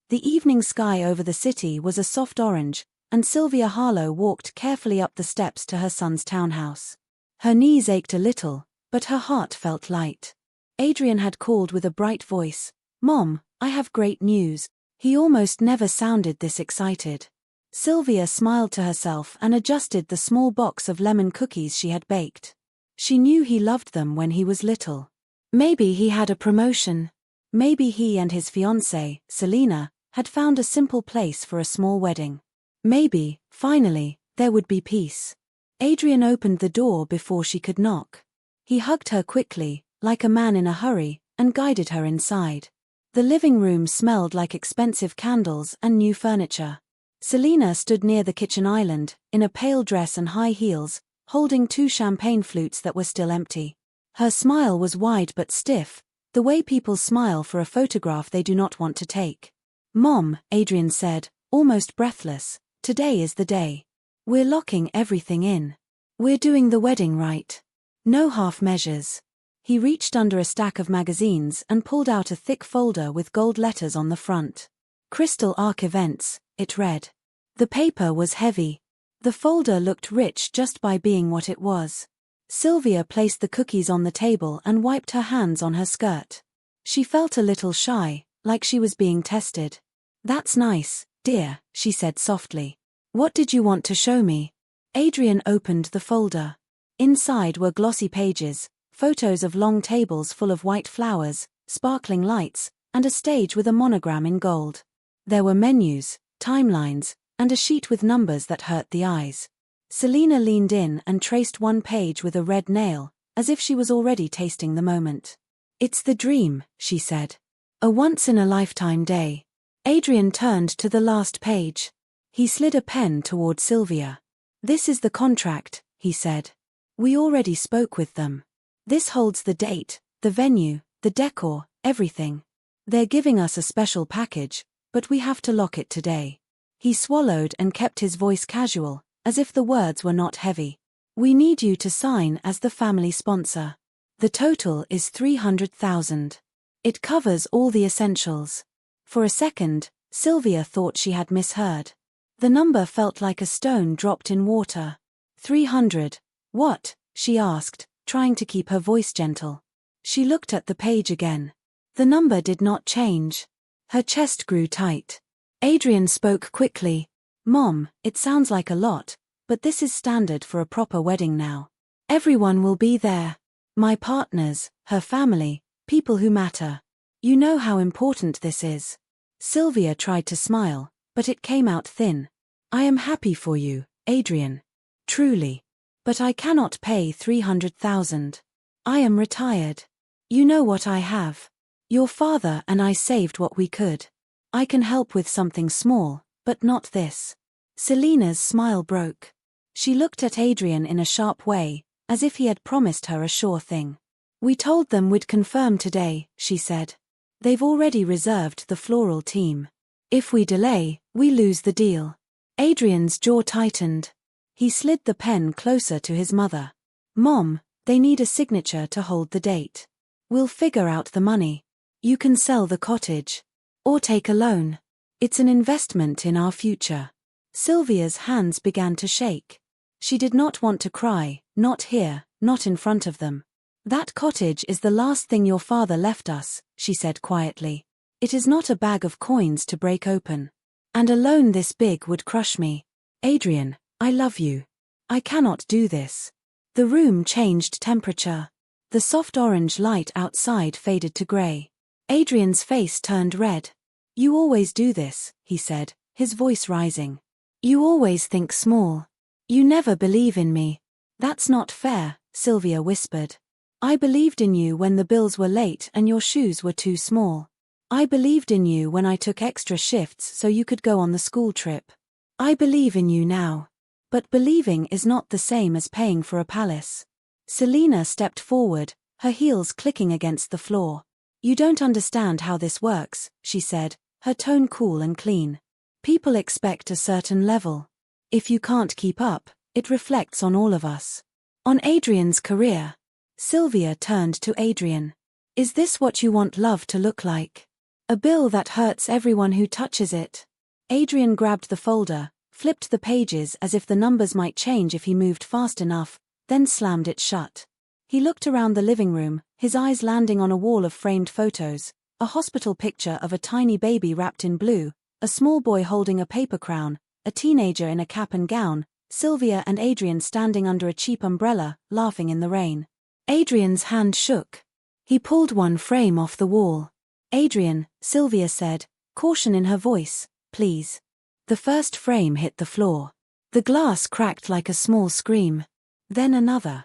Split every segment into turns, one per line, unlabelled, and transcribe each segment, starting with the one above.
The evening sky over the city was a soft orange, and Sylvia Harlow walked carefully up the steps to her son's townhouse. Her knees ached a little, but her heart felt light. Adrian had called with a bright voice. "Mom, I have great news." He almost never sounded this excited. Sylvia smiled to herself and adjusted the small box of lemon cookies she had baked. She knew he loved them when he was little. Maybe he had a promotion. Maybe he and his fiancée, Selena, had found a simple place for a small wedding. Maybe, finally, there would be peace. Adrian opened the door before she could knock. He hugged her quickly, like a man in a hurry, and guided her inside. The living room smelled like expensive candles and new furniture. Selena stood near the kitchen island, in a pale dress and high heels, holding 2 champagne flutes that were still empty. Her smile was wide but stiff, the way people smile for a photograph they do not want to take. "Mom," Adrian said, almost breathless, "today is the day. We're locking everything in. We're doing the wedding right. No half measures." He reached under a stack of magazines and pulled out a thick folder with gold letters on the front. "Crystal Arc Events," it read. The paper was heavy. The folder looked rich just by being what it was. Sylvia placed the cookies on the table and wiped her hands on her skirt. She felt a little shy, like she was being tested. "That's nice, dear," she said softly. "What did you want to show me?" Adrian opened the folder. Inside were glossy pages, photos of long tables full of white flowers, sparkling lights, and a stage with a monogram in gold. There were menus, timelines, and a sheet with numbers that hurt the eyes. Selena leaned in and traced one page with a red nail, as if she was already tasting the moment. "It's the dream," she said. "A once-in-a-lifetime day." Adrian turned to the last page. He slid a pen toward Sylvia. "This is the contract," he said. "We already spoke with them. This holds the date, the venue, the decor, everything. They're giving us a special package, but we have to lock it today." He swallowed and kept his voice casual, as if the words were not heavy. "We need you to sign as the family sponsor. The total is $300,000. It covers all the essentials." For a second, Sylvia thought she had misheard. The number felt like a stone dropped in water. 300. "What?" she asked, trying to keep her voice gentle. She looked at the page again. The number did not change. Her chest grew tight. Adrian spoke quickly. "Mom, it sounds like a lot, but this is standard for a proper wedding now. Everyone will be there. My partners, her family, people who matter. You know how important this is." Sylvia tried to smile, but it came out thin. "I am happy for you, Adrian. Truly. But I cannot pay 300,000. I am retired. You know what I have. Your father and I saved what we could. I can help with something small, but not this." Selena's smile broke. She looked at Adrian in a sharp way, as if he had promised her a sure thing. "We told them we'd confirm today," she said. "They've already reserved the floral team. If we delay, we lose the deal." Adrian's jaw tightened. He slid the pen closer to his mother. "Mom, they need a signature to hold the date. We'll figure out the money. You can sell the cottage. Or take a loan. It's an investment in our future." Sylvia's hands began to shake. She did not want to cry, not here, not in front of them. "That cottage is the last thing your father left us," she said quietly. "It is not a bag of coins to break open. And a loan this big would crush me. Adrian, I love you. I cannot do this." The room changed temperature. The soft orange light outside faded to gray. Adrian's face turned red. "You always do this," he said, his voice rising. "You always think small. You never believe in me." "That's not fair," Sylvia whispered. "I believed in you when the bills were late and your shoes were too small. I believed in you when I took extra shifts so you could go on the school trip. I believe in you now. But believing is not the same as paying for a palace." Selena stepped forward, her heels clicking against the floor. "You don't understand how this works," she said, her tone cool and clean. "People expect a certain level. If you can't keep up, it reflects on all of us. On Adrian's career." Sylvia turned to Adrian. "Is this what you want love to look like?" A bill that hurts everyone who touches it. Adrian grabbed the folder, flipped the pages as if the numbers might change if he moved fast enough, then slammed it shut. He looked around the living room, his eyes landing on a wall of framed photos, a hospital picture of a tiny baby wrapped in blue, a small boy holding a paper crown, a teenager in a cap and gown, Sylvia and Adrian standing under a cheap umbrella, laughing in the rain. Adrian's hand shook. He pulled one frame off the wall. Adrian, Sylvia said, caution in her voice, please. The first frame hit the floor. The glass cracked like a small scream. Then another.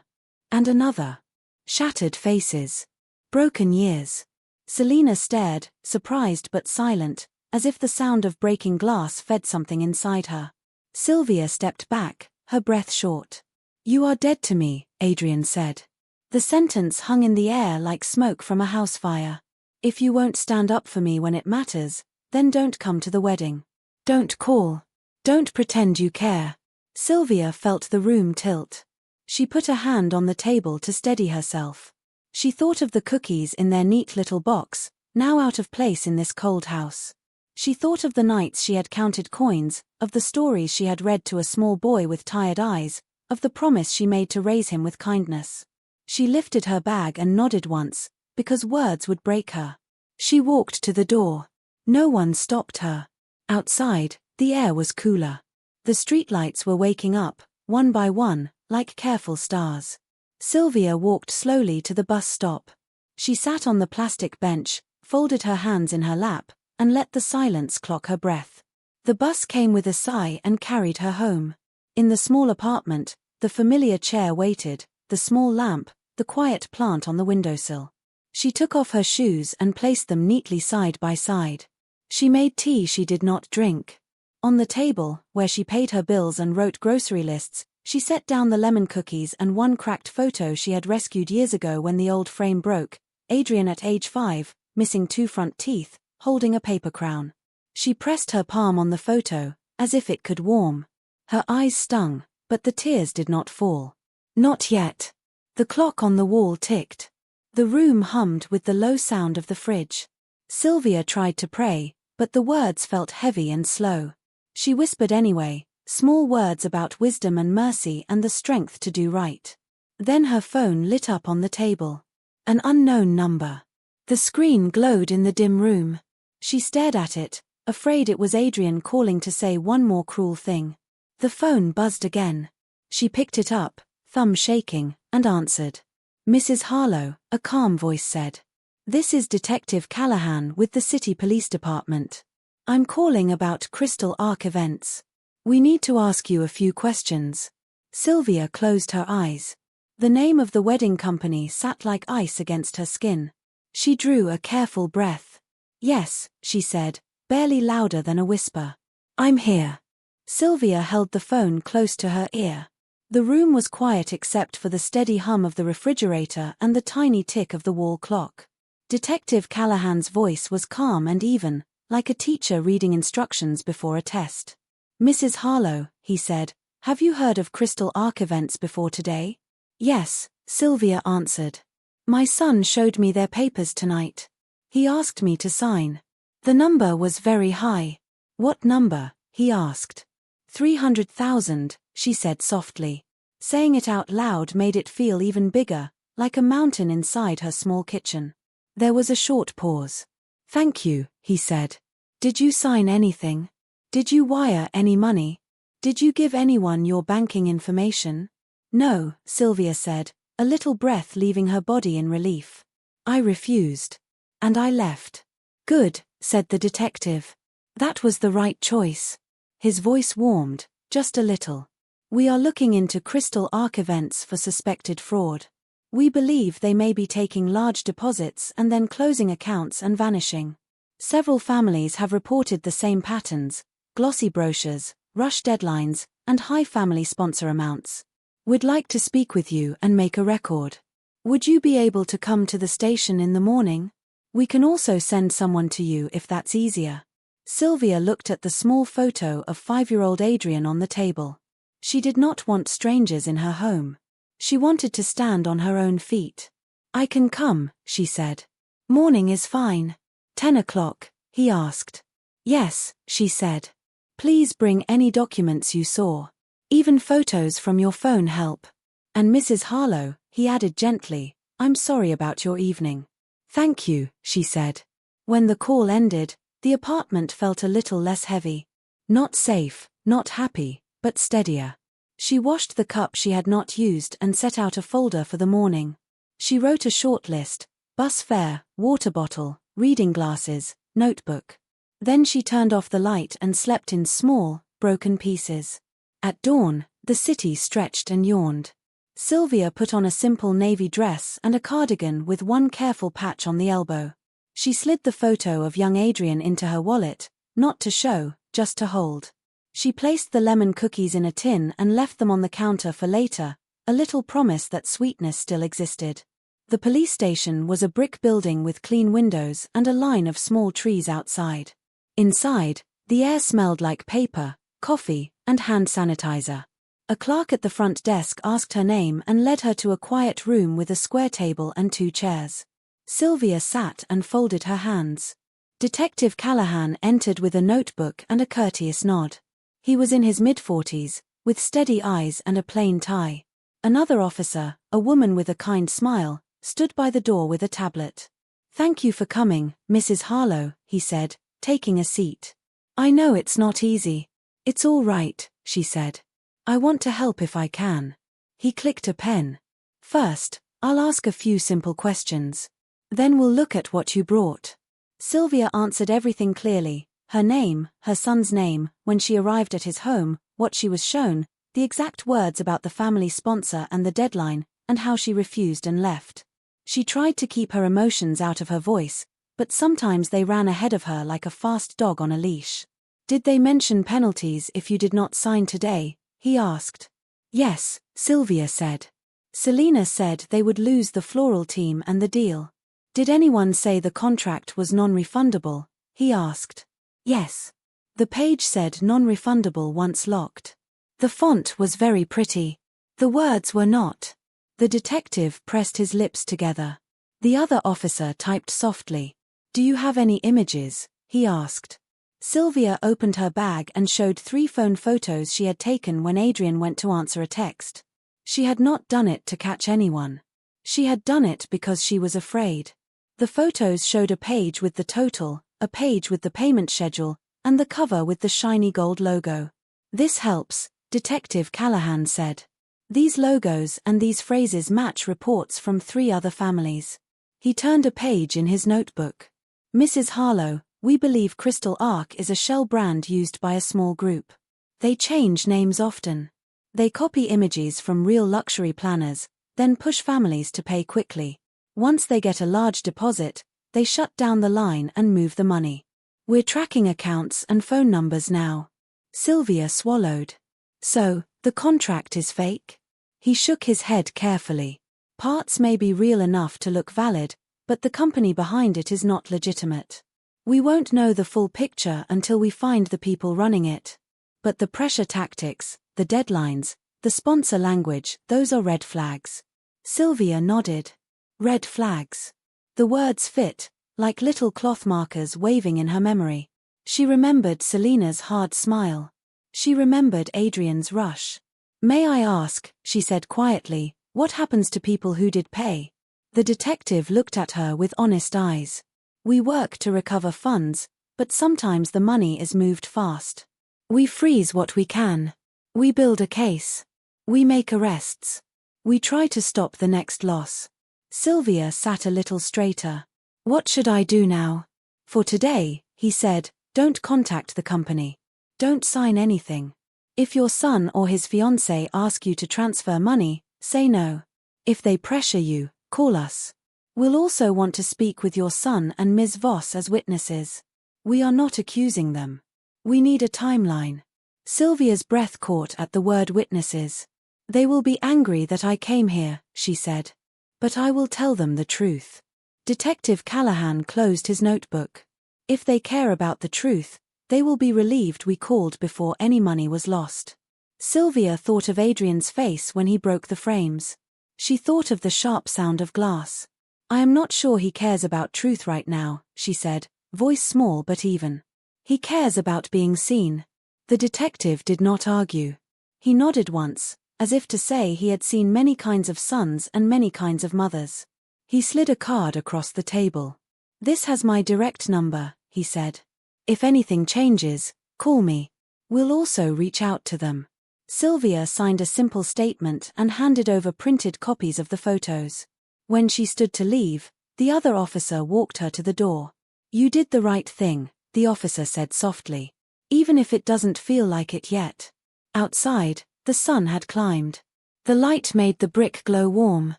And another. Shattered faces. Broken years. Selena stared, surprised but silent, as if the sound of breaking glass fed something inside her. Sylvia stepped back, her breath short. You are dead to me, Adrian said. The sentence hung in the air like smoke from a house fire. If you won't stand up for me when it matters, then don't come to the wedding. Don't call. Don't pretend you care. Sylvia felt the room tilt. She put a hand on the table to steady herself. She thought of the cookies in their neat little box, now out of place in this cold house. She thought of the nights she had counted coins, of the stories she had read to a small boy with tired eyes, of the promise she made to raise him with kindness. She lifted her bag and nodded once, because words would break her. She walked to the door. No one stopped her. Outside, the air was cooler. The streetlights were waking up, one by one, like careful stars. Sylvia walked slowly to the bus stop. She sat on the plastic bench, folded her hands in her lap, and let the silence clock her breath. The bus came with a sigh and carried her home. In the small apartment, the familiar chair waited, the small lamp, the quiet plant on the windowsill. She took off her shoes and placed them neatly side by side. She made tea she did not drink. On the table, where she paid her bills and wrote grocery lists, she set down the lemon cookies and one cracked photo she had rescued years ago when the old frame broke, Adrian at age 5, missing 2 front teeth, holding a paper crown. She pressed her palm on the photo, as if it could warm. Her eyes stung, but the tears did not fall. Not yet. The clock on the wall ticked. The room hummed with the low sound of the fridge. Sylvia tried to pray, but the words felt heavy and slow. She whispered anyway, small words about wisdom and mercy and the strength to do right. Then her phone lit up on the table. An unknown number. The screen glowed in the dim room. She stared at it, afraid it was Adrian calling to say one more cruel thing. The phone buzzed again. She picked it up, thumb shaking, and answered. Mrs. Harlow, a calm voice said. This is Detective Callahan with the City Police Department. I'm calling about Crystal Ark events. We need to ask you a few questions. Sylvia closed her eyes. The name of the wedding company sat like ice against her skin. She drew a careful breath. Yes, she said, barely louder than a whisper. I'm here. Sylvia held the phone close to her ear. The room was quiet except for the steady hum of the refrigerator and the tiny tick of the wall clock. Detective Callahan's voice was calm and even, like a teacher reading instructions before a test. Mrs. Harlow, he said, have you heard of Crystal Ark events before today? Yes, Sylvia answered. My son showed me their papers tonight. He asked me to sign. The number was very high. What number? He asked. 300,000, she said softly. Saying it out loud made it feel even bigger, like a mountain inside her small kitchen. There was a short pause. Thank you, he said. Did you sign anything? Did you wire any money? Did you give anyone your banking information? No, Sylvia said, a little breath leaving her body in relief. I refused. And I left. Good, said the detective. That was the right choice. His voice warmed, just a little. We are looking into Crystal Ark events for suspected fraud. We believe they may be taking large deposits and then closing accounts and vanishing. Several families have reported the same patterns: glossy brochures, rush deadlines, and high family sponsor amounts. We'd like to speak with you and make a record. Would you be able to come to the station in the morning? We can also send someone to you if that's easier. Sylvia looked at the small photo of 5-year-old Adrian on the table. She did not want strangers in her home. She wanted to stand on her own feet. I can come, she said. Morning is fine. 10 o'clock, he asked. Yes, she said. Please bring any documents you saw. Even photos from your phone help. And Mrs. Harlow, he added gently, I'm sorry about your evening. Thank you, she said. When the call ended, the apartment felt a little less heavy. Not safe, not happy, but steadier. She washed the cup she had not used and set out a folder for the morning. She wrote a short list: bus fare, water bottle, reading glasses, notebook. Then she turned off the light and slept in small, broken pieces. At dawn, the city stretched and yawned. Sylvia put on a simple navy dress and a cardigan with one careful patch on the elbow. She slid the photo of young Adrian into her wallet, not to show, just to hold. She placed the lemon cookies in a tin and left them on the counter for later, a little promise that sweetness still existed. The police station was a brick building with clean windows and a line of small trees outside. Inside, the air smelled like paper, coffee, and hand sanitizer. A clerk at the front desk asked her name and led her to a quiet room with a square table and 2 chairs. Sylvia sat and folded her hands. Detective Callahan entered with a notebook and a courteous nod. He was in his mid-40s, with steady eyes and a plain tie. Another officer, a woman with a kind smile, stood by the door with a tablet. Thank you for coming, Mrs. Harlow, he said, taking a seat. I know it's not easy. It's all right, she said. I want to help if I can. He clicked a pen. First, I'll ask a few simple questions. Then we'll look at what you brought. Sylvia answered everything clearly: her name, her son's name, when she arrived at his home, what she was shown, the exact words about the family sponsor and the deadline, and how she refused and left. She tried to keep her emotions out of her voice, but sometimes they ran ahead of her like a fast dog on a leash. Did they mention penalties if you did not sign today? He asked. Yes, Sylvia said. Selena said they would lose the floral team and the deal. Did anyone say the contract was non-refundable? He asked. Yes. The page said non-refundable once locked. The font was very pretty. The words were not. The detective pressed his lips together. The other officer typed softly. Do you have any images? He asked. Sylvia opened her bag and showed 3 phone photos she had taken when Adrian went to answer a text. She had not done it to catch anyone. She had done it because she was afraid. The photos showed a page with the total, a page with the payment schedule, and the cover with the shiny gold logo. This helps, Detective Callahan said. These logos and these phrases match reports from 3 other families. He turned a page in his notebook. Mrs. Harlow, we believe Crystal Arc is a shell brand used by a small group. They change names often. They copy images from real luxury planners, then push families to pay quickly. Once they get a large deposit, they shut down the line and move the money. We're tracking accounts and phone numbers now. Sylvia swallowed. So, the contract is fake? He shook his head carefully. Parts may be real enough to look valid, but the company behind it is not legitimate. We won't know the full picture until we find the people running it. But the pressure tactics, the deadlines, the sponsor language, those are red flags. Sylvia nodded. Red flags. The words fit, like little cloth markers waving in her memory. She remembered Selena's hard smile. She remembered Adrian's rush. May I ask, she said quietly, what happens to people who did pay? The detective looked at her with honest eyes. We work to recover funds, but sometimes the money is moved fast. We freeze what we can. We build a case. We make arrests. We try to stop the next loss. Sylvia sat a little straighter. What should I do now? For today, he said, don't contact the company. Don't sign anything. If your son or his fiancé ask you to transfer money, say no. If they pressure you, call us. We'll also want to speak with your son and Ms. Voss as witnesses. We are not accusing them. We need a timeline. Sylvia's breath caught at the word witnesses. They will be angry that I came here, she said. But I will tell them the truth. Detective Callahan closed his notebook. If they care about the truth, they will be relieved we called before any money was lost. Sylvia thought of Adrian's face when he broke the frames. She thought of the sharp sound of glass. I am not sure he cares about truth right now, she said, voice small but even. He cares about being seen. The detective did not argue. He nodded once, as if to say he had seen many kinds of sons and many kinds of mothers. He slid a card across the table. "This has my direct number," he said. "If anything changes, call me. We'll also reach out to them." Sylvia signed a simple statement and handed over printed copies of the photos. When she stood to leave, the other officer walked her to the door. "You did the right thing," the officer said softly. "Even if it doesn't feel like it yet." Outside, the sun had climbed. The light made the brick glow warm.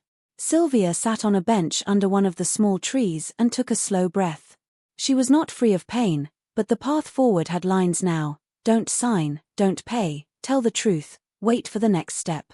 Sylvia sat on a bench under one of the small trees and took a slow breath. She was not free of pain, but the path forward had lines now: don't sign, don't pay, tell the truth, wait for the next step.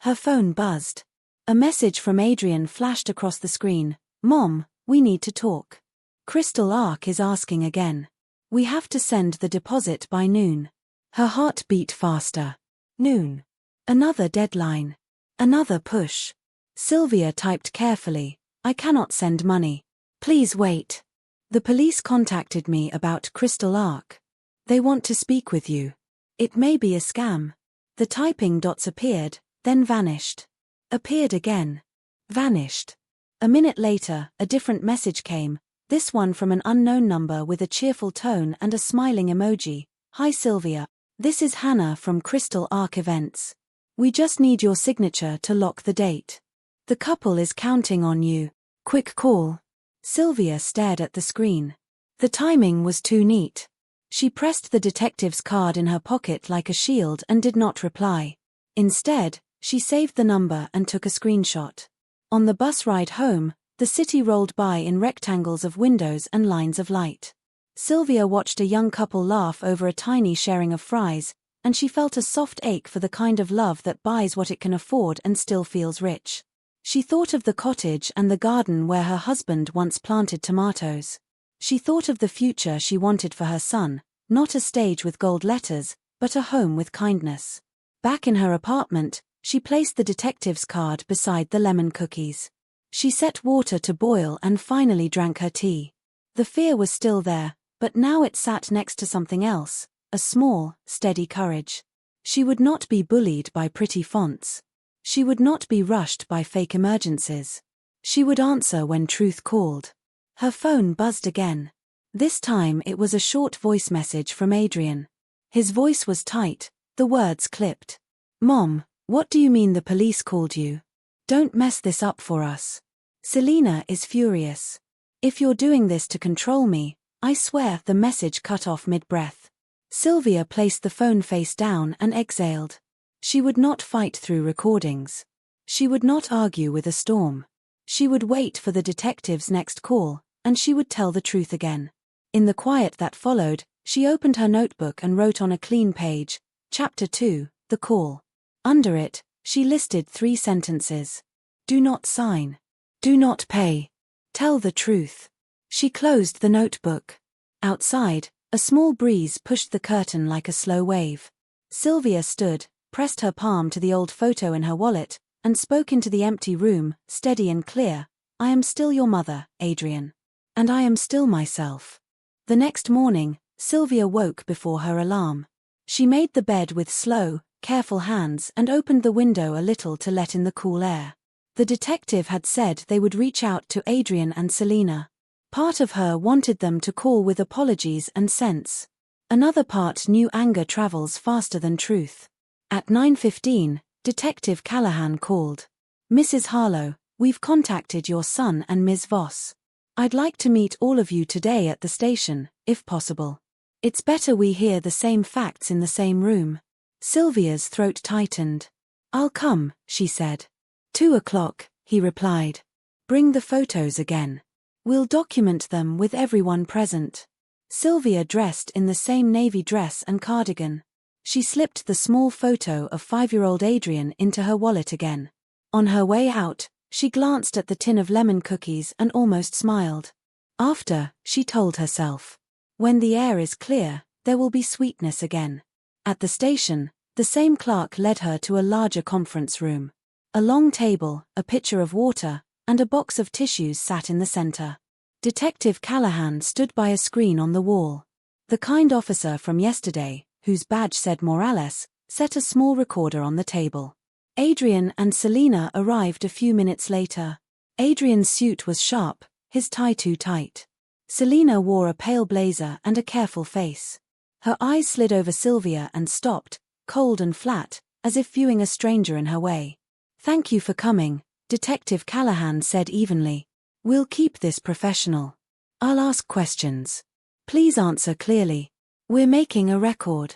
Her phone buzzed. A message from Adrian flashed across the screen. "Mom, we need to talk. Crystal Ark is asking again. We have to send the deposit by noon." Her heart beat faster. Noon. Another deadline. Another push. Sylvia typed carefully, "I cannot send money. Please wait. The police contacted me about Crystal Ark. They want to speak with you. It may be a scam." The typing dots appeared, then vanished. Appeared again. Vanished. A minute later, a different message came, this one from an unknown number with a cheerful tone and a smiling emoji. "Hi Sylvia. This is Hannah from Crystal Ark Events. We just need your signature to lock the date. The couple is counting on you. Quick call." Sylvia stared at the screen. The timing was too neat. She pressed the detective's card in her pocket like a shield and did not reply. Instead, she saved the number and took a screenshot. On the bus ride home, the city rolled by in rectangles of windows and lines of light. Sylvia watched a young couple laugh over a tiny sharing of fries, and she felt a soft ache for the kind of love that buys what it can afford and still feels rich. She thought of the cottage and the garden where her husband once planted tomatoes. She thought of the future she wanted for her son, not a stage with gold letters, but a home with kindness. Back in her apartment, she placed the detective's card beside the lemon cookies. She set water to boil and finally drank her tea. The fear was still there, but now it sat next to something else, a small, steady courage. She would not be bullied by pretty fonts. She would not be rushed by fake emergencies. She would answer when truth called. Her phone buzzed again. This time it was a short voice message from Adrian. His voice was tight, the words clipped. "Mom, what do you mean the police called you? Don't mess this up for us. Selena is furious. If you're doing this to control me, I swear." The message cut off mid-breath. Sylvia placed the phone face down and exhaled. She would not fight through recordings. She would not argue with a storm. She would wait for the detective's next call, and she would tell the truth again. In the quiet that followed, she opened her notebook and wrote on a clean page, Chapter 2, The Call. Under it, she listed 3 sentences. Do not sign. Do not pay. Tell the truth. She closed the notebook. Outside, a small breeze pushed the curtain like a slow wave. Sylvia stood, pressed her palm to the old photo in her wallet, and spoke into the empty room, steady and clear. "I am still your mother, Adrian. And I am still myself." The next morning, Sylvia woke before her alarm. She made the bed with slow, careful hands and opened the window a little to let in the cool air. The detective had said they would reach out to Adrian and Selena. Part of her wanted them to call with apologies and sense. Another part knew anger travels faster than truth. At 9:15, Detective Callahan called. "Mrs. Harlow, we've contacted your son and Ms. Voss. I'd like to meet all of you today at the station, if possible. It's better we hear the same facts in the same room." Sylvia's throat tightened. "I'll come," she said. 2:00, he replied. "Bring the photos again. We'll document them with everyone present." Sylvia dressed in the same navy dress and cardigan. She slipped the small photo of 5-year-old Adrian into her wallet again. On her way out, she glanced at the tin of lemon cookies and almost smiled. After, she told herself, when the air is clear, there will be sweetness again. At the station, the same clerk led her to a larger conference room. A long table, a pitcher of water, and a box of tissues sat in the center. Detective Callahan stood by a screen on the wall. The kind officer from yesterday, whose badge said Morales, set a small recorder on the table. Adrian and Selena arrived a few minutes later. Adrian's suit was sharp, his tie too tight. Selena wore a pale blazer and a careful face. Her eyes slid over Sylvia and stopped, cold and flat, as if viewing a stranger in her way. "Thank you for coming," Detective Callahan said evenly. "We'll keep this professional. I'll ask questions. Please answer clearly. We're making a record."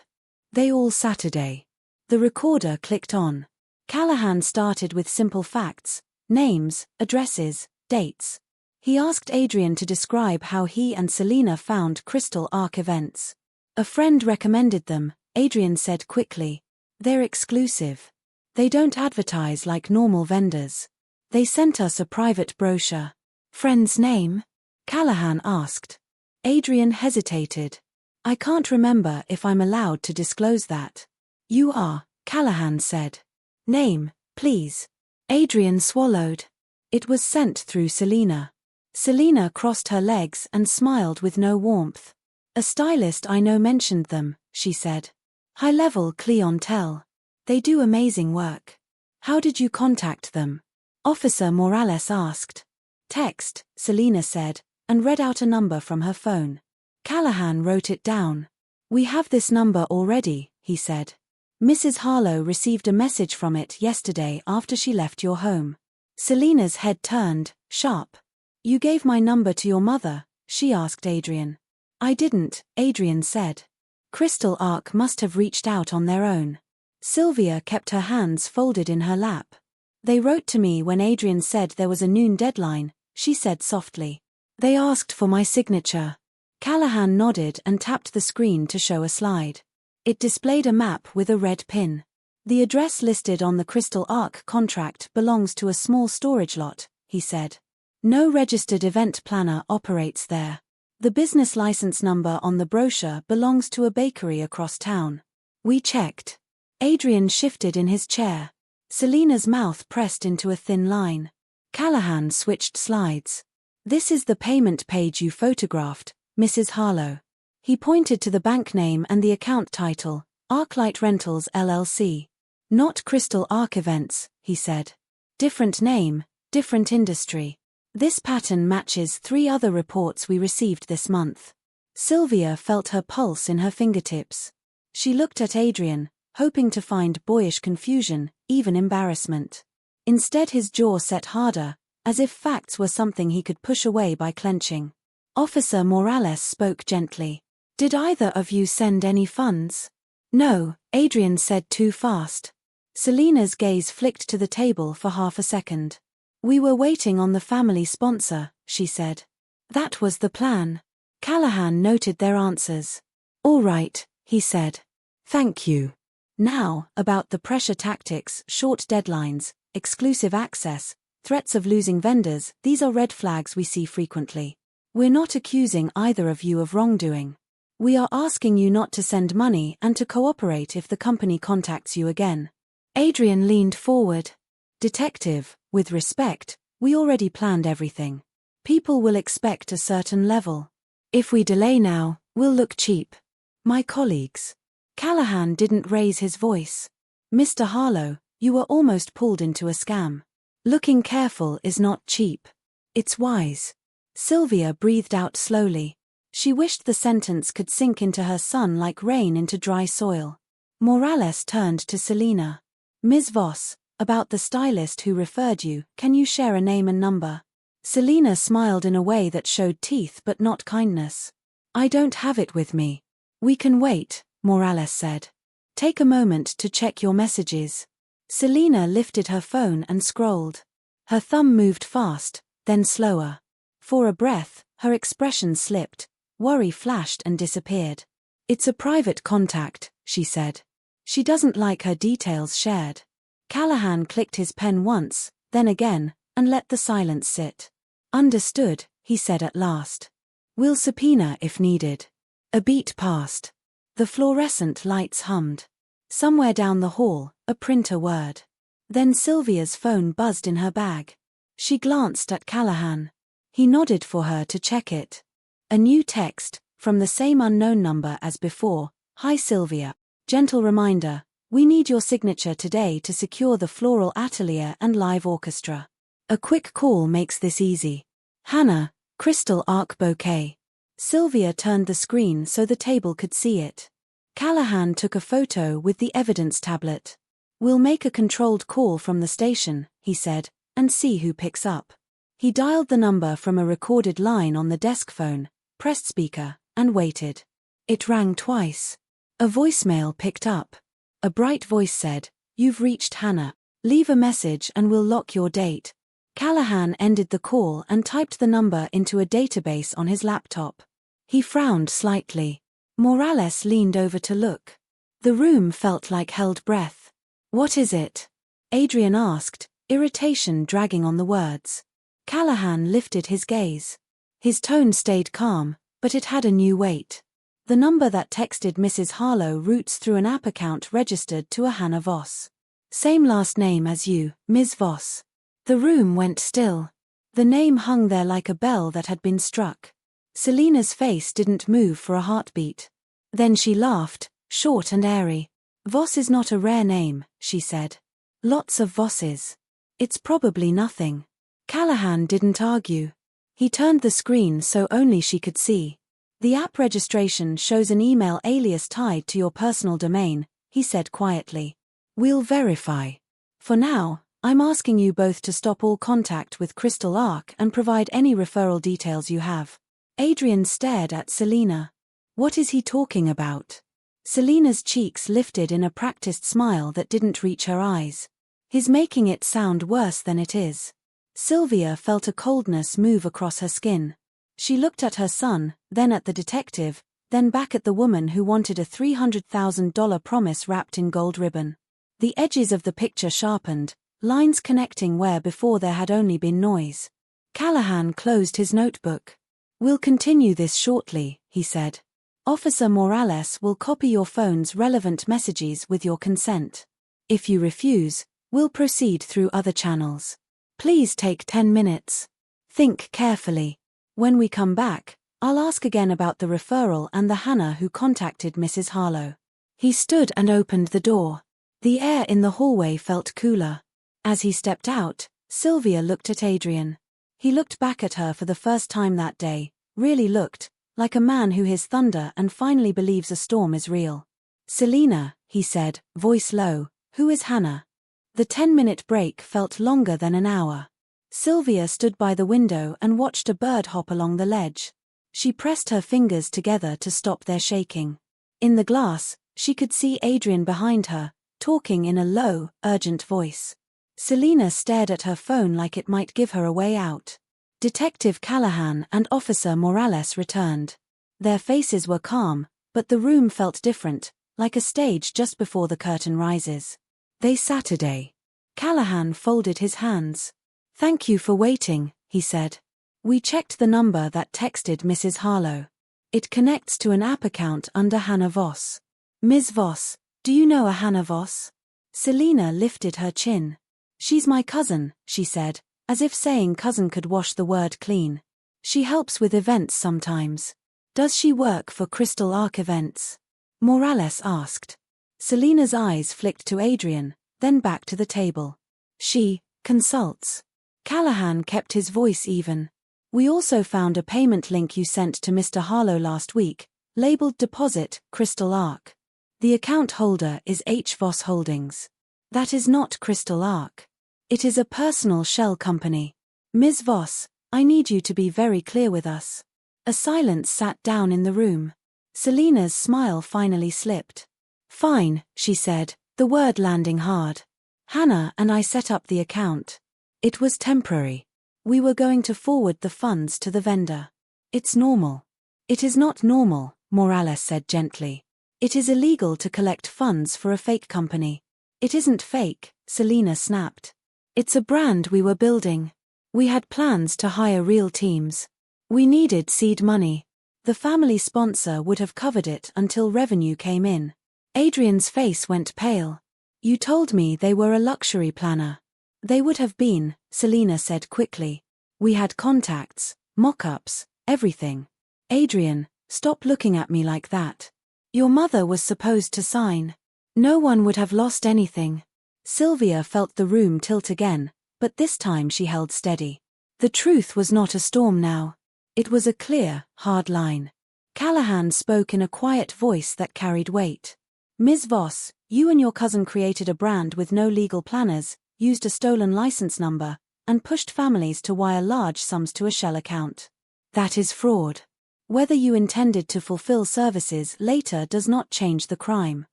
They all Saturday. The recorder clicked on. Callahan started with simple facts: names, addresses, dates. He asked Adrian to describe how he and Selena found Crystal Arc events. "A friend recommended them," Adrian said quickly. "They're exclusive. They don't advertise like normal vendors. They sent us a private brochure." "Friend's name?" Callahan asked. Adrian hesitated. "I can't remember if I'm allowed to disclose that." "You are," Callahan said. "Name, please." Adrian swallowed. "It was sent through Selena." Selena crossed her legs and smiled with no warmth. "A stylist I know mentioned them," she said. "High-level clientele. They do amazing work." "How did you contact them?" Officer Morales asked. "Text," Selena said, and read out a number from her phone. Callahan wrote it down. "We have this number already," he said. "Mrs. Harlow received a message from it yesterday after she left your home." Selena's head turned, sharp. "You gave my number to your mother?" she asked Adrian. "I didn't," Adrian said. "Crystal Arc must have reached out on their own." Sylvia kept her hands folded in her lap. "They wrote to me when Adrian said there was a noon deadline," she said softly. "They asked for my signature." Callahan nodded and tapped the screen to show a slide. It displayed a map with a red pin. "The address listed on the Crystal Arc contract belongs to a small storage lot," he said. "No registered event planner operates there. The business license number on the brochure belongs to a bakery across town." "We checked." Adrian shifted in his chair. Selena's mouth pressed into a thin line. Callahan switched slides. "This is the payment page you photographed, Mrs. Harlow." He pointed to the bank name and the account title, Arclight Rentals LLC. "Not Crystal Arc Events," he said. "Different name, different industry. This pattern matches 3 other reports we received this month." Sylvia felt her pulse in her fingertips. She looked at Adrian, hoping to find boyish confusion, even embarrassment. Instead, his jaw set harder, as if facts were something he could push away by clenching. Officer Morales spoke gently. "Did either of you send any funds?" "No," Adrian said too fast. Selena's gaze flicked to the table for half a second. "We were waiting on the family sponsor," she said. "That was the plan." Callahan noted their answers. "All right," he said. "Thank you. Now, about the pressure tactics, short deadlines, exclusive access, threats of losing vendors, these are red flags we see frequently. We're not accusing either of you of wrongdoing. We are asking you not to send money and to cooperate if the company contacts you again." Adrian leaned forward. "Detective, with respect, we already planned everything. People will expect a certain level. If we delay now, we'll look cheap. My colleagues." Callahan didn't raise his voice. "Mr. Harlow, you were almost pulled into a scam. Looking careful is not cheap. It's wise." Sylvia breathed out slowly. She wished the sentence could sink into her son like rain into dry soil. Morales turned to Selena. "Ms. Voss, about the stylist who referred you, can you share a name and number?" Selena smiled in a way that showed teeth but not kindness. "I don't have it with me." "We can wait," Morales said. "Take a moment to check your messages." Selena lifted her phone and scrolled. Her thumb moved fast, then slower. For a breath, her expression slipped, worry flashed and disappeared. "It's a private contact," she said. "She doesn't like her details shared." Callahan clicked his pen once, then again, and let the silence sit. "Understood," he said at last. "We'll subpoena if needed." A beat passed. The fluorescent lights hummed. Somewhere down the hall, a printer whirred. Then Sylvia's phone buzzed in her bag. She glanced at Callahan. He nodded for her to check it. A new text, from the same unknown number as before. Hi Sylvia. Gentle reminder, we need your signature today to secure the floral atelier and live orchestra. A quick call makes this easy. Hannah, Crystal Arc Bouquet. Sylvia turned the screen so the table could see it. Callahan took a photo with the evidence tablet. We'll make a controlled call from the station, he said, and see who picks up. He dialed the number from a recorded line on the desk phone, pressed speaker, and waited. It rang twice. A voicemail picked up. A bright voice said, "You've reached Hannah. Leave a message and we'll lock your date." Callahan ended the call and typed the number into a database on his laptop. He frowned slightly. Morales leaned over to look. The room felt like held breath. "What is it?" Adrian asked, irritation dragging on the words. Callahan lifted his gaze. His tone stayed calm, but it had a new weight. The number that texted Mrs. Harlow routes through an app account registered to a Hannah Voss. Same last name as you, Ms. Voss. The room went still. The name hung there like a bell that had been struck. Selena's face didn't move for a heartbeat. Then she laughed, short and airy. "Voss is not a rare name," she said. "Lots of Vosses. It's probably nothing." Callahan didn't argue. He turned the screen so only she could see. "The app registration shows an email alias tied to your personal domain," he said quietly. "We'll verify. For now, I'm asking you both to stop all contact with Crystal Arc and provide any referral details you have." Adrian stared at Selena. What is he talking about? Selena's cheeks lifted in a practiced smile that didn't reach her eyes. He's making it sound worse than it is. Sylvia felt a coldness move across her skin. She looked at her son, then at the detective, then back at the woman who wanted a $300,000 promise wrapped in gold ribbon. The edges of the picture sharpened, lines connecting where before there had only been noise. Callahan closed his notebook. "We'll continue this shortly," he said. "Officer Morales will copy your phone's relevant messages with your consent. If you refuse, we'll proceed through other channels. Please take 10 minutes. Think carefully. When we come back, I'll ask again about the referral and the Hannah who contacted Mrs. Harlow." He stood and opened the door. The air in the hallway felt cooler. As he stepped out, Sylvia looked at Adrian. He looked back at her for the first time that day, really looked, like a man who hears thunder and finally believes a storm is real. "Selena," he said, voice low, "who is Hannah?" The 10-minute break felt longer than an hour. Sylvia stood by the window and watched a bird hop along the ledge. She pressed her fingers together to stop their shaking. In the glass, she could see Adrian behind her, talking in a low, urgent voice. Selena stared at her phone like it might give her a way out. Detective Callahan and Officer Morales returned. Their faces were calm, but the room felt different, like a stage just before the curtain rises. "They Saturday." Callahan folded his hands. "Thank you for waiting," he said. "We checked the number that texted Mrs. Harlow. It connects to an app account under Hannah Voss." "Ms. Voss, do you know a Hannah Voss?" Selena lifted her chin. "She's my cousin," she said, as if saying cousin could wash the word clean. "She helps with events sometimes." "Does she work for Crystal Arc Events?" Morales asked. Selena's eyes flicked to Adrian, then back to the table. "She consults." Callahan kept his voice even. "We also found a payment link you sent to Mr. Harlow last week, labeled Deposit, Crystal Arc. The account holder is H. Voss Holdings. That is not Crystal Arc. It is a personal shell company. Ms. Voss, I need you to be very clear with us." A silence sat down in the room. Selena's smile finally slipped. "Fine," she said, the word landing hard. "Hannah and I set up the account. It was temporary. We were going to forward the funds to the vendor. It's normal." "It is not normal," Morales said gently. "It is illegal to collect funds for a fake company." "It isn't fake," Selena snapped. "It's a brand we were building. We had plans to hire real teams. We needed seed money. The family sponsor would have covered it until revenue came in." Adrian's face went pale. "You told me they were a luxury planner." "They would have been," Selena said quickly. "We had contacts, Mock-ups, everything. Adrian, stop looking at me like that. Your mother was supposed to sign. No one would have lost anything. Sylvia felt the room tilt again, but this time she held steady. The truth was not a storm now. It was a clear, hard line. Callahan spoke in a quiet voice that carried weight. Ms. Voss, you and your cousin created a brand with no legal planners, used a stolen license number, and pushed families to wire large sums to a shell account. That is fraud. Whether you intended to fulfill services later does not change the crime.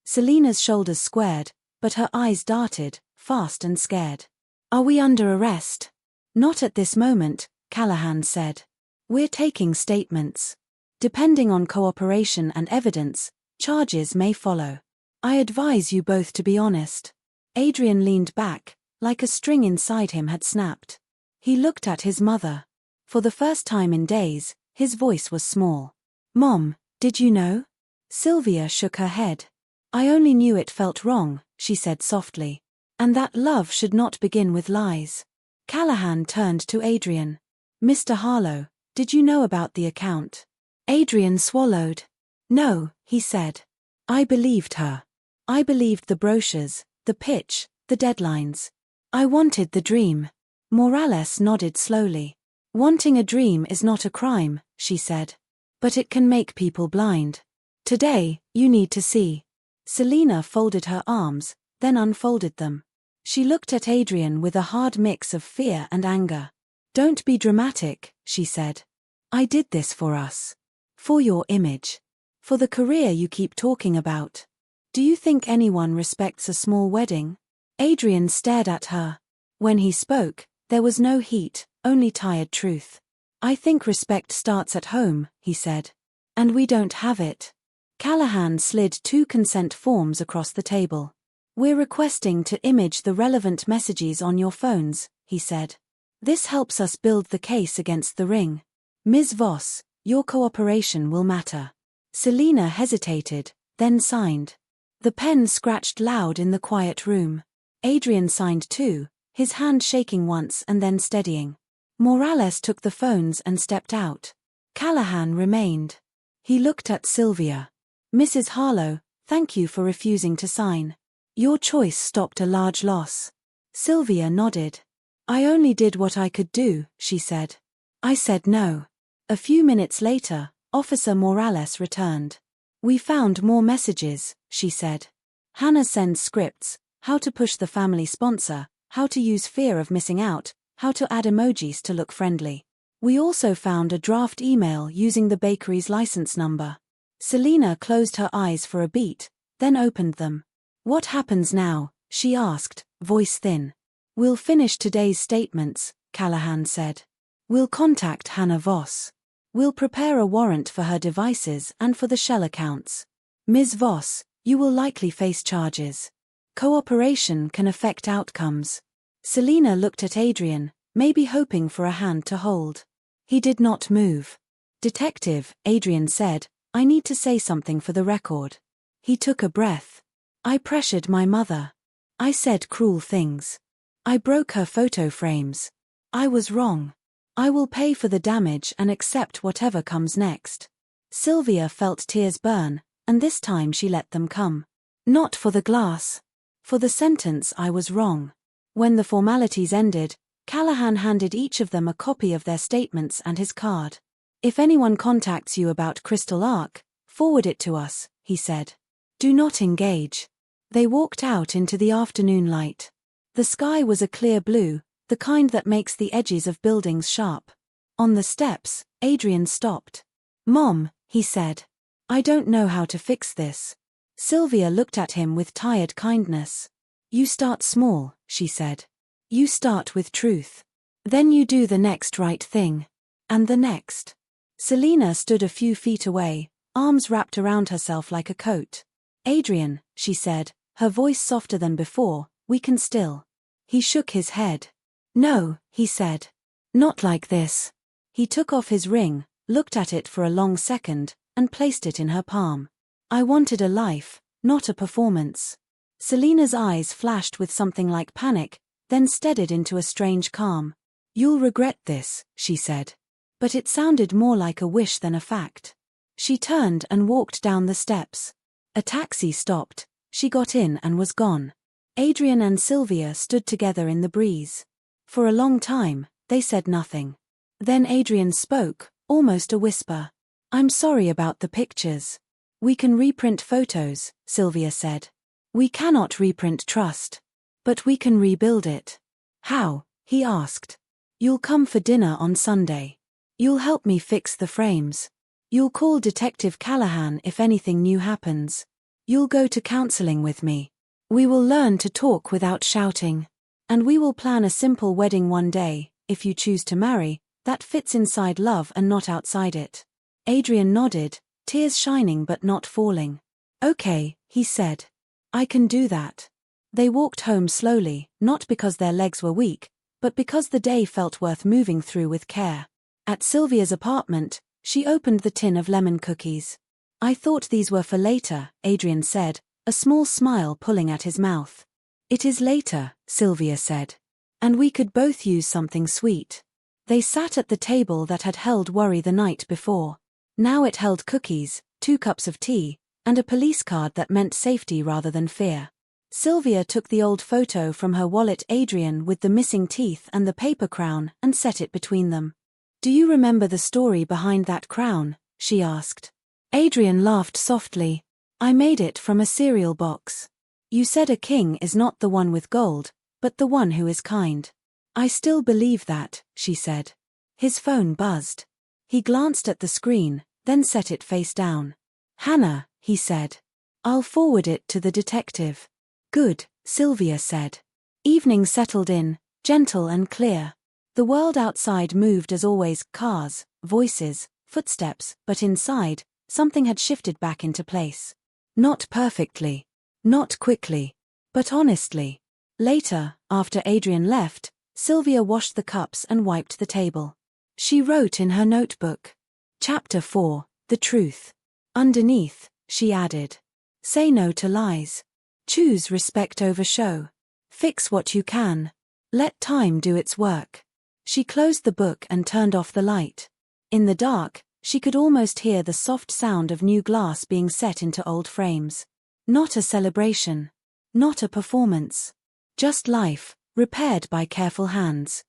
Selena's shoulders squared, but her eyes darted, fast and scared. Are we under arrest? Not at this moment, Callahan said. We're taking statements. Depending on cooperation and evidence, charges may follow. I advise you both to be honest. Adrian leaned back, like a string inside him had snapped. He looked at his mother. For the first time in days, his voice was small. Mom, did you know? Sylvia shook her head. I only knew it felt wrong, she said softly. And that love should not begin with lies. Callahan turned to Adrian. Mr. Harlow, did you know about the account? Adrian swallowed. No, he said. I believed her. I believed the brochures, the pitch, the deadlines. I wanted the dream. Morales nodded slowly. Wanting a dream is not a crime, she said. But it can make people blind. Today, you need to see. Selena folded her arms, then unfolded them. She looked at Adrian with a hard mix of fear and anger. Don't be dramatic, she said. I did this for us. For your image. For the career you keep talking about. Do you think anyone respects a small wedding? Adrian stared at her. When he spoke, there was no heat, only tired truth. I think respect starts at home, he said. And we don't have it. Callahan slid 2 consent forms across the table. We're requesting to image the relevant messages on your phones, he said. This helps us build the case against the ring. Ms. Voss, your cooperation will matter. Selena hesitated, then signed. The pen scratched loud in the quiet room. Adrian signed too, his hand shaking once and then steadying. Morales took the phones and stepped out. Callahan remained. He looked at Sylvia. Mrs. Harlow, thank you for refusing to sign. Your choice stopped a large loss. Sylvia nodded. I only did what I could do, she said. I said no. A few minutes later, Officer Morales returned. We found more messages, she said. Hannah sends scripts, how to push the family sponsor, how to use fear of missing out, how to add emojis to look friendly. We also found a draft email using the bakery's license number. Selena closed her eyes for a beat, then opened them. What happens now? She asked, voice thin. We'll finish today's statements, Callahan said. We'll contact Hannah Voss. We'll prepare a warrant for her devices and for the shell accounts. Ms. Voss, you will likely face charges. Cooperation can affect outcomes. Selena looked at Adrian, maybe hoping for a hand to hold. He did not move. Detective, Adrian said, I need to say something for the record. He took a breath. I pressured my mother. I said cruel things. I broke her photo frames. I was wrong. I will pay for the damage and accept whatever comes next. Sylvia felt tears burn, and this time she let them come. Not for the glass. For the sentence I was wrong. When the formalities ended, Callahan handed each of them a copy of their statements and his card. If anyone contacts you about Crystal Ark, forward it to us, he said. Do not engage. They walked out into the afternoon light. The sky was a clear blue, the kind that makes the edges of buildings sharp. On the steps, Adrian stopped. Mom, he said. I don't know how to fix this. Sylvia looked at him with tired kindness. You start small, she said. You start with truth. Then you do the next right thing. And the next. Selena stood a few feet away, arms wrapped around herself like a coat. Adrian, she said, her voice softer than before, we can still. He shook his head. No, he said. Not like this. He took off his ring, looked at it for a long second, and placed it in her palm. I wanted a life, not a performance. Selena's eyes flashed with something like panic, then steadied into a strange calm. You'll regret this, she said. but it sounded more like a wish than a fact. She turned and walked down the steps. A taxi stopped, she got in and was gone. Adrian and Sylvia stood together in the breeze. For a long time, they said nothing. Then Adrian spoke, almost a whisper. "I'm sorry about the pictures. We can reprint photos," Sylvia said. "We cannot reprint trust. But we can rebuild it." "How?" he asked. "You'll come for dinner on Sunday. You'll help me fix the frames. You'll call Detective Callahan if anything new happens. You'll go to counseling with me. We will learn to talk without shouting. And we will plan a simple wedding one day, if you choose to marry, that fits inside love and not outside it." Adrian nodded, tears shining but not falling. "Okay," he said. "I can do that." They walked home slowly, not because their legs were weak, but because the day felt worth moving through with care. At Sylvia's apartment, she opened the tin of lemon cookies. "I thought these were for later," Adrian said, a small smile pulling at his mouth. "It is later," Sylvia said. "And we could both use something sweet." They sat at the table that had held worry the night before. Now it held cookies, 2 cups of tea, and a police card that meant safety rather than fear. Sylvia took the old photo from her wallet, Adrian with the missing teeth and the paper crown, and set it between them. "Do you remember the story behind that crown?" she asked. Adrian laughed softly. "I made it from a cereal box. You said a king is not the one with gold, but the one who is kind. I still believe that," she said. His phone buzzed. He glanced at the screen, then set it face down. "Hannah," he said. "I'll forward it to the detective." "Good," Sylvia said. Evening settled in, gentle and clear. The world outside moved as always, cars, voices, footsteps, but inside, something had shifted back into place. Not perfectly. Not quickly. But honestly. Later, after Adrian left, Sylvia washed the cups and wiped the table. She wrote in her notebook. Chapter 4, The Truth. Underneath, she added. Say no to lies. Choose respect over show. Fix what you can. Let time do its work. She closed the book and turned off the light. In the dark, she could almost hear the soft sound of new glass being set into old frames. Not a celebration. Not a performance. Just life, repaired by careful hands.